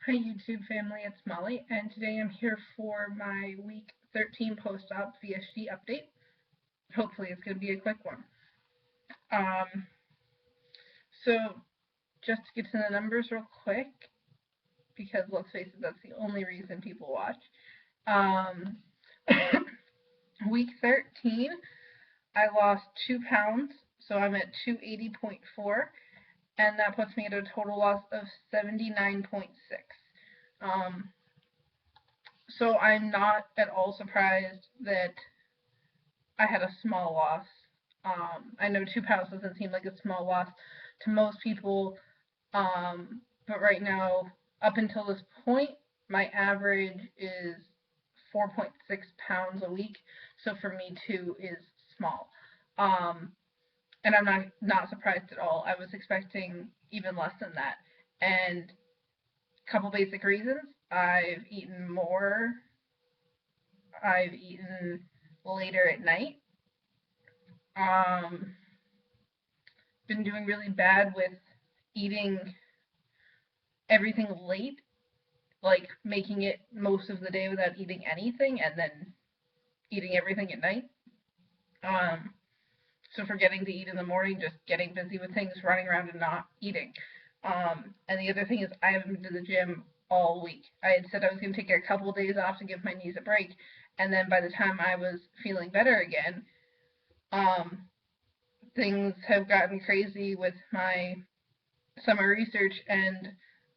Hi YouTube family, it's Molly, and today I'm here for my week 13 post-op VSG update. Hopefully it's going to be a quick one. Um, so just to get to the numbers real quick, because let's face it, that's the only reason people watch. Um, week 13, I lost 2 pounds, so I'm at 280.4, and that puts me at a total loss of 79.6. Um, so I'm not at all surprised that I had a small loss. I know 2 pounds doesn't seem like a small loss to most people, but right now, up until this point, my average is 4.6 pounds a week. So for me, 2 is small. Um, and I'm not surprised at all. I was expecting even less than that. And a couple basic reasons: I've eaten more. I've eaten later at night. Um, been doing really bad with eating everything late, like making it most of the day without eating anything and then eating everything at night. Um, so forgetting to eat in the morning, just getting busy with things, running around and not eating. And the other thing is I haven't been to the gym all week. I had said I was going to take a couple of days off to give my knees a break, and then by the time I was feeling better again, um, things have gotten crazy with my summer research, and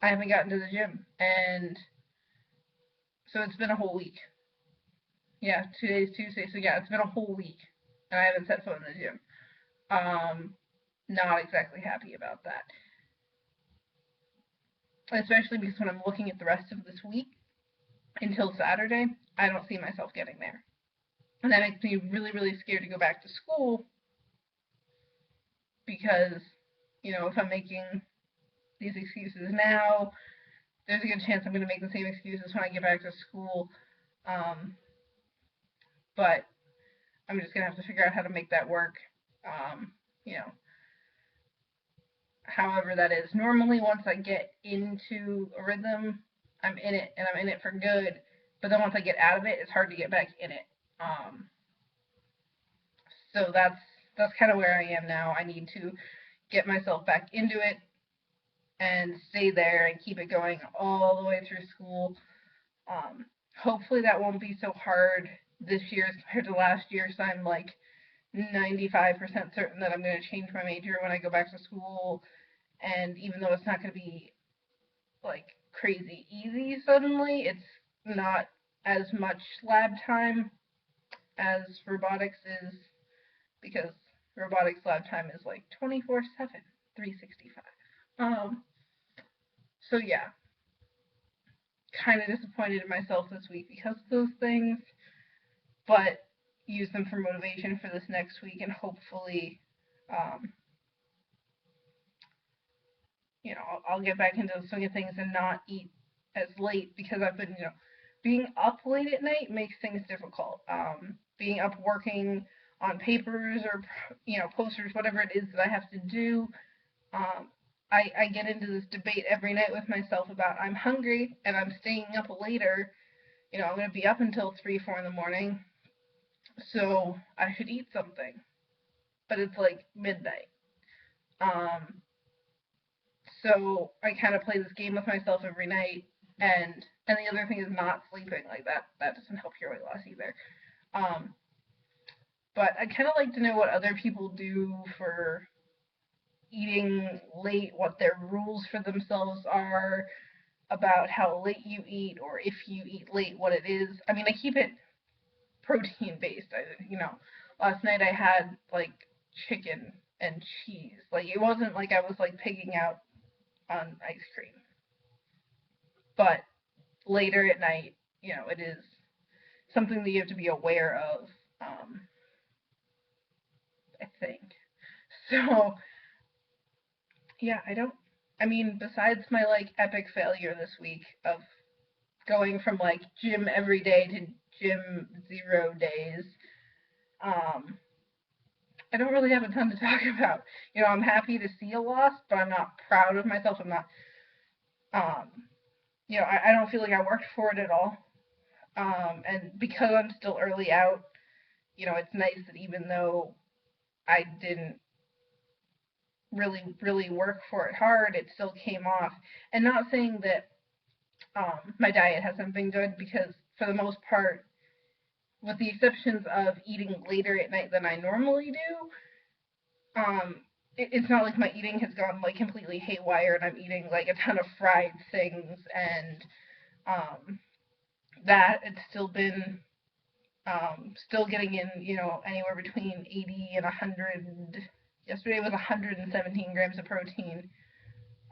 I haven't gotten to the gym. And so it's been a whole week. Yeah, today's Tuesday, so yeah, it's been a whole week, and I haven't set foot in the gym. Um, Not exactly happy about that, especially because when I'm looking at the rest of this week until Saturday, I don't see myself getting there, and that makes me really, really scared to go back to school because, if I'm making these excuses now, there's a good chance I'm going to make the same excuses when I get back to school. Um, but I'm just going to have to figure out how to make that work. Um, you know, However that is. Normally, once I get into a rhythm, I'm in it and I'm in it for good. But then once I get out of it, it's hard to get back in it. Um, so that's kind of where I am now. I need to get myself back into it and stay there and keep it going all the way through school. Hopefully that won't be so hard this year as compared to last year. So I'm like 95% certain that I'm going to change my major when I go back to school. And even though it's not going to be like crazy easy suddenly, it's not as much lab time as robotics is, because robotics lab time is like 24/7, 365. So yeah, kind of disappointed in myself this week because of those things, but use them for motivation for this next week, and hopefully, um, I'll get back into the swing of things and not eat as late, because I've been, being up late at night makes things difficult. Being up working on papers or, posters, whatever it is that I have to do, um, I get into this debate every night with myself about I'm hungry and I'm staying up later. I'm going to be up until 3, 4 in the morning, so I should eat something. But it's like midnight. Um, So I kind of play this game with myself every night, and the other thing is not sleeping. Like that doesn't help your weight loss either. Um, but I kind of like to know what other people do for eating late, what their rules for themselves are about how late you eat, or if you eat late, what it is. I mean, I keep it protein based. Last night I had like chicken and cheese. Like it wasn't like I was like pigging out on ice cream. But later at night, it is something that you have to be aware of, I think. So, yeah, besides my like epic failure this week of going from like gym every day to gym 0 days, um, I don't really have a ton to talk about. I'm happy to see a loss, but I'm not proud of myself. I'm not, um, you know, I don't feel like I worked for it at all. And because I'm still early out, you know, it's nice that even though I didn't really work for it hard, it still came off. And not saying that my diet hasn't been good, because for the most part, with the exceptions of eating later at night than I normally do, it's not like my eating has gone like completely haywire and I'm eating like a ton of fried things, and that it's still been still getting in, you know, anywhere between 80 and 100. Yesterday was 117 grams of protein.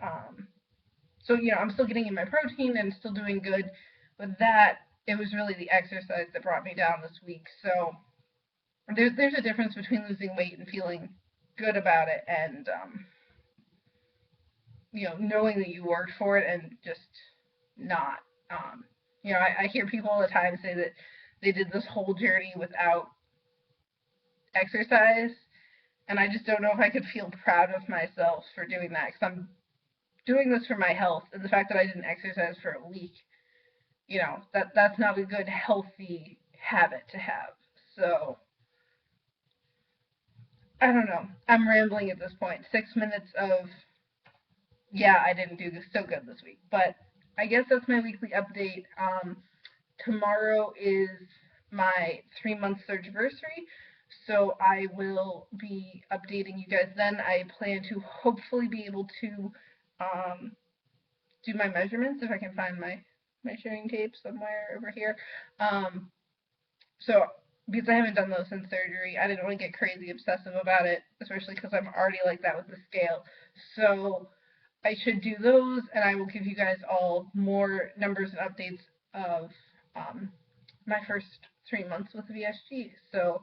Um, so, you know, I'm still getting in my protein and still doing good. But that, it was really the exercise that brought me down this week. So there's a difference between losing weight and feeling good about it, and you know, knowing that you worked for it and just not. You know, I hear people all the time say that they did this whole journey without exercise, and I just don't know if I could feel proud of myself for doing that, because I'm doing this for my health, and the fact that I didn't exercise for a week, you know, that's not a good healthy habit to have. So I don't know. I'm rambling at this point. 6 minutes of, yeah, I didn't do this so good this week, but I guess that's my weekly update. Tomorrow is my 3 month surgeversary, so I will be updating you guys then. I plan to hopefully be able to um, do my measurements if I can find my measuring tape somewhere over here. Um, so because I haven't done those since surgery, I didn't want to get crazy obsessive about it, especially because I'm already like that with the scale. So I should do those, and I will give you guys all more numbers and updates of um, my first 3 months with VSG. So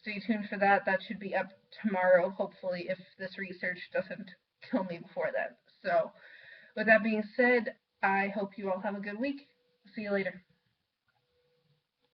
stay tuned for that. That should be up tomorrow, hopefully, if this research doesn't kill me before then. So with that being said, I hope you all have a good week. See you later.